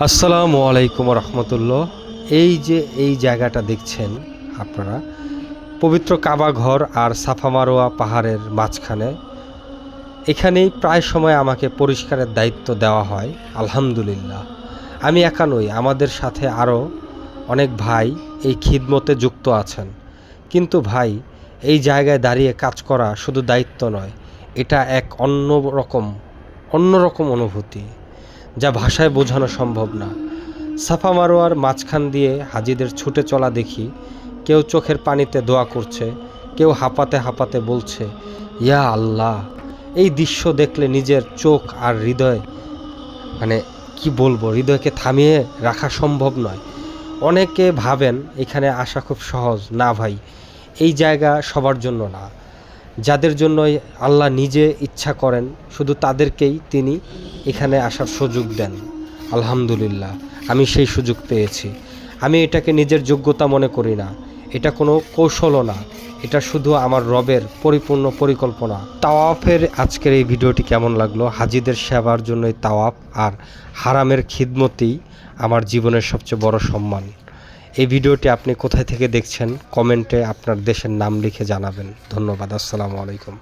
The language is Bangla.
আসসালামু আলাইকুম রহমতুল্লাহ। এই জায়গাটা দেখছেন আপনারা, পবিত্র কাবা ঘর আর সাফা মারোয়া পাহাড়ের মাঝখানে। এখানেই প্রায় সময় আমাকে পরিষ্কারের দায়িত্ব দেওয়া হয়। আলহামদুলিল্লাহ, আমি একা নই, আমাদের সাথে আরও অনেক ভাই এই খিদমতে যুক্ত আছেন। কিন্তু ভাই, এই জায়গায় দাঁড়িয়ে কাজ করা শুধু দায়িত্ব নয়, এটা এক অন্যরকম অনুভূতি যা ভাষায় বোঝানো সম্ভব না। সাফা মারোয়ার মাঝখান দিয়ে হাজিদের ছুটে চলা দেখি, কেউ চোখের পানিতে দোয়া করছে, কেউ হাঁপাতে হাঁপাতে বলছে ইয়া আল্লাহ। এই দৃশ্য দেখলে নিজের চোখ আর হৃদয়, কি বলবো, হৃদয়কে থামিয়ে রাখা সম্ভব নয়। অনেকে ভাবেন এখানে আসা খুব সহজ। না ভাই, এই জায়গা সবার জন্য না। যাদের জন্যই আল্লাহ নিজে ইচ্ছা করেন, শুধু তাদেরকেই তিনি এখানে আসার সুযোগ দেন। আলহামদুলিল্লাহ, আমি সেই সুযোগ পেয়েছি। আমি এটাকে নিজের যোগ্যতা মনে করি না, এটা কোনো কৌশলও না, এটা শুধু আমার রবের পরিপূর্ণ পরিকল্পনা। তাওয়াফের আজকের এই ভিডিওটি কেমন লাগলো? হাজিদের সেবার জন্যই তাওয়াফ আর হারামের খিদমতই আমার জীবনের সবচেয়ে বড় সম্মান। এই ভিডিওটি আপনি কোথায় থেকে দেখছেন? কমেন্টে আপনার দেশের নাম লিখে জানাবেন। ধন্যবাদ। আসসালামু আলাইকুম।